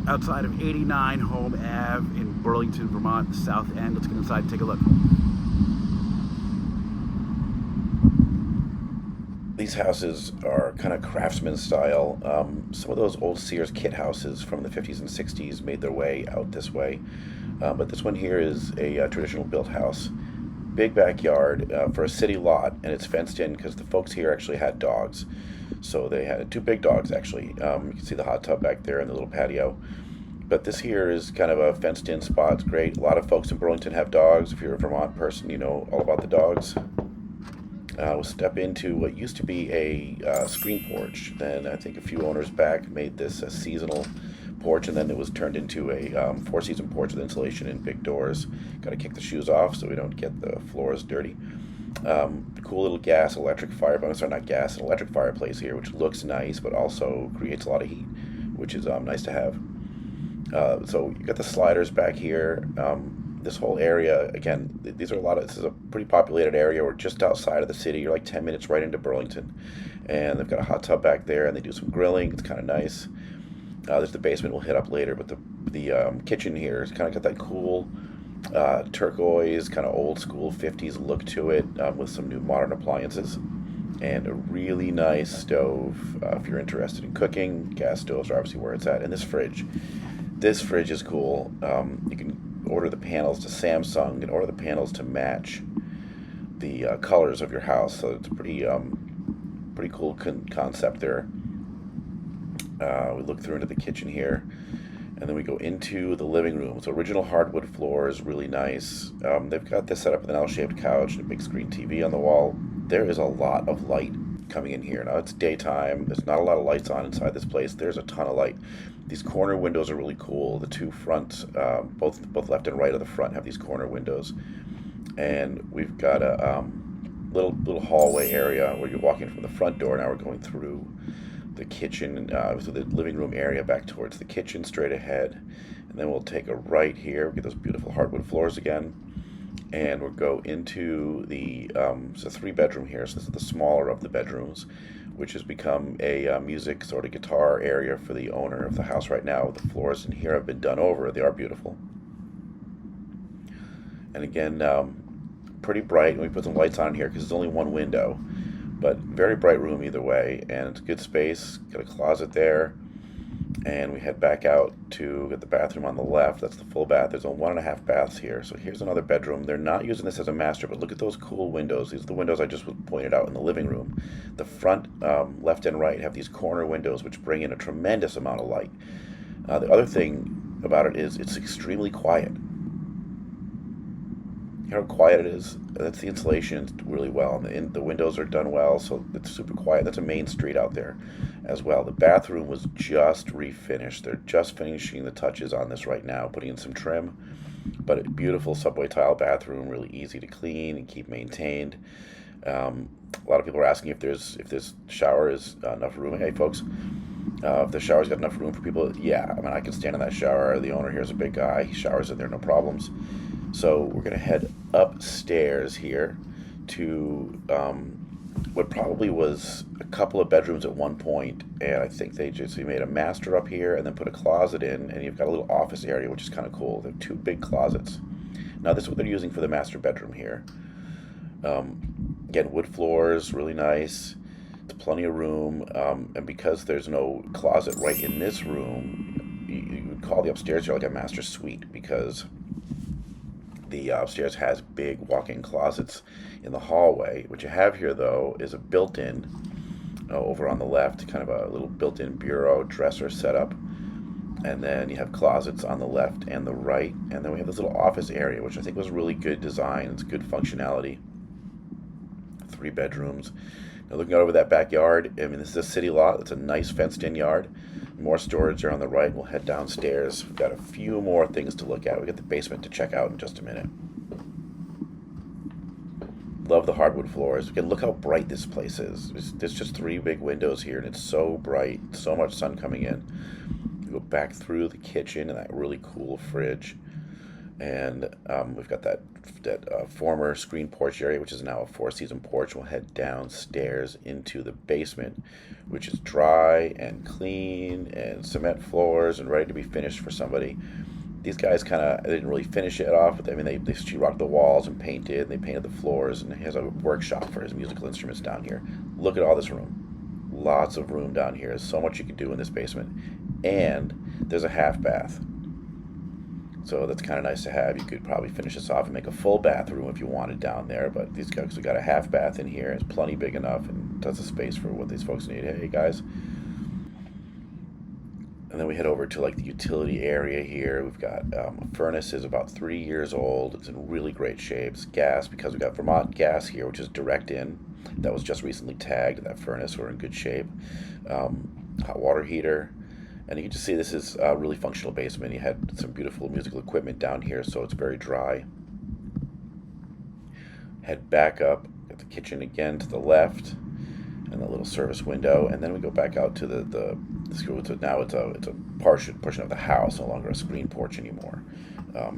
outside of 89 Home Ave in Burlington, Vermont, South End. Let's get inside and take a look. These houses are kind of craftsman style. Some of those old Sears kit houses from the 50s and 60s made their way out this way. But this one here is a traditional built house. Big backyard for a city lot, and it's fenced in because the folks here actually had dogs. So they had two big dogs, actually. You can see the hot tub back there and the little patio. But this here is kind of a fenced in spot. It's great. A lot of folks in Burlington have dogs. If you're a Vermont person, you know all about the dogs. We'll step into what used to be a screen porch. Then I think a few owners back made this a seasonal porch, and then it was turned into a four-season porch with insulation and big doors. Got to kick the shoes off so we don't get the floors dirty. Cool little electric fireplace here, which looks nice, but also creates a lot of heat, which is nice to have. So you got the sliders back here. This whole area, again, this is a pretty populated area. We're just outside of the city. You're like 10 minutes right into Burlington. And they've got a hot tub back there, and they do some grilling. It's kind of nice. There's the basement we'll hit up later, but the kitchen here has kind of got that cool turquoise, kind of old school 50s look to it, with some new modern appliances. And a really nice stove if you're interested in cooking. Gas stoves are obviously where it's at. And this fridge is cool. You can order the panels to Samsung and order the panels to match the colors of your house. So it's a pretty cool concept there. We look through into the kitchen here, and then we go into the living room. So original hardwood floors, really nice. They've got this set up with an L-shaped couch and a big screen TV on the wall. There is a lot of light coming in here. Now it's daytime. There's not a lot of lights on inside this place. There's a ton of light. These corner windows are really cool. The two fronts, both left and right of the front, have these corner windows. And we've got a little hallway area where you're walking from the front door. Now we're going through the kitchen, through the living room area back towards the kitchen straight ahead. And then we'll take a right here. We get those beautiful hardwood floors again. And we'll go into it's a 3-bedroom here. So this is the smaller of the bedrooms, which has become a music sort of guitar area for the owner of the house right now. The floors in here have been done over. They are beautiful. And again, pretty bright. And we put some lights on here because there's only one window. But very bright room either way. And it's a good space. Got a closet there. And we head back out to get the bathroom on the left. That's the full bath. There's a 1.5 baths here. So here's another bedroom. They're not using this as a master, but look at those cool windows. These are the windows I just pointed out in the living room. The front, left and right, have these corner windows which bring in a tremendous amount of light. The other thing about it is it's extremely quiet. You know how quiet it is? That's the insulation really well. And the windows are done well, so it's super quiet. That's a main street out there as well. The bathroom was just refinished. They're just finishing the touches on this right now, putting in some trim. But a beautiful subway tile bathroom, really easy to clean and keep maintained. A lot of people are asking if this shower is enough room. Hey, folks, if the shower's got enough room for people, yeah. I mean, I can stand in that shower. The owner here is a big guy. He showers in there, no problems. So we're going to head upstairs here to what probably was a couple of bedrooms at one point, and I think they made a master up here and then put a closet in, and you've got a little office area, which is kind of cool. They have two big closets. Now this is what they're using for the master bedroom here. Again, wood floors, really nice. There's plenty of room, and because there's no closet right in this room, you would call the upstairs here like a master suite, because the upstairs has big walk-in closets in the hallway. What you have here, though, is a built-in, over on the left, kind of a little built-in bureau dresser setup. And then you have closets on the left and the right. And then we have this little office area, which I think was really good design. It's good functionality. 3 bedrooms. Now looking out over that backyard, I mean, this is a city lot. It's a nice fenced-in yard. More storage there on the right. We'll head downstairs. We've got a few more things to look at. We've got the basement to check out in just a minute. Love the hardwood floors. Again, look how bright this place is. There's just 3 big windows here, and it's so bright. So much sun coming in. We go back through the kitchen and that really cool fridge. And we've got that former screen porch area, which is now a four-season porch. We'll head downstairs into the basement, which is dry and clean and cement floors and ready to be finished for somebody. These guys they didn't really finish it off, but I mean they sheetrocked the walls and painted, and they painted the floors, and he has a workshop for his musical instruments down here. Look at all this room. Lots of room down here. There's so much you can do in this basement. And there's a half bath. So that's kind of nice to have. You could probably finish this off and make a full bathroom if you wanted down there, but these guys have got a half bath in here. It's plenty big enough and does the space for what these folks need. Hey guys. And then we head over to like the utility area here. We've got a furnace is about 3 years old. It's in really great shape. It's gas because we got Vermont gas here, which is direct in. That was just recently tagged. That furnace, we're in good shape. Hot water heater. And you can just see this is a really functional basement. You had some beautiful musical equipment down here, so it's very dry. Head back up, got the kitchen again to the left, and the little service window, and then we go back out to now it's a portion of the house, no longer a screen porch anymore.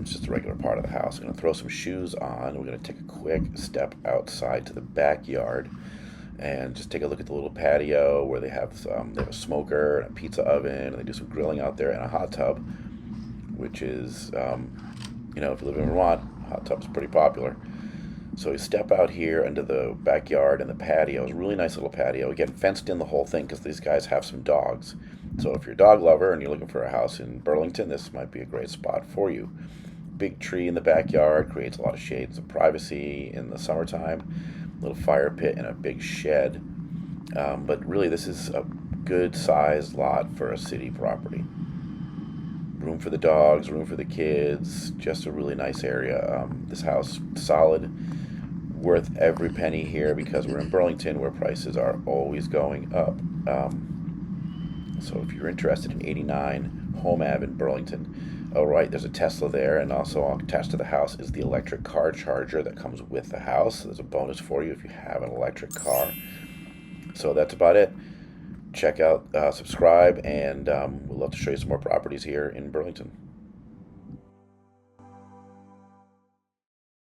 It's just a regular part of the house. I'm going to throw some shoes on. We're going to take a quick step outside to the backyard and just take a look at the little patio where they have a smoker and a pizza oven, and they do some grilling out there, and a hot tub, which is, if you live in Vermont, hot tub's pretty popular. So we step out here into the backyard, and the patio is a really nice little patio. Again, fenced in the whole thing because these guys have some dogs. So if you're a dog lover and you're looking for a house in Burlington, this might be a great spot for you. Big tree in the backyard creates a lot of shade and some privacy in the summertime. Little fire pit and a big shed. But really, this is a good sized lot for a city property. Room for the dogs, room for the kids, just a really nice area. This house, solid, worth every penny here because we're in Burlington where prices are always going up. So if you're interested in 89 Home Ave in Burlington, oh right, there's a Tesla there, and also attached to the house is the electric car charger that comes with the house. So there's a bonus for you if you have an electric car. So that's about it. Check out, subscribe, and we'd love to show you some more properties here in Burlington.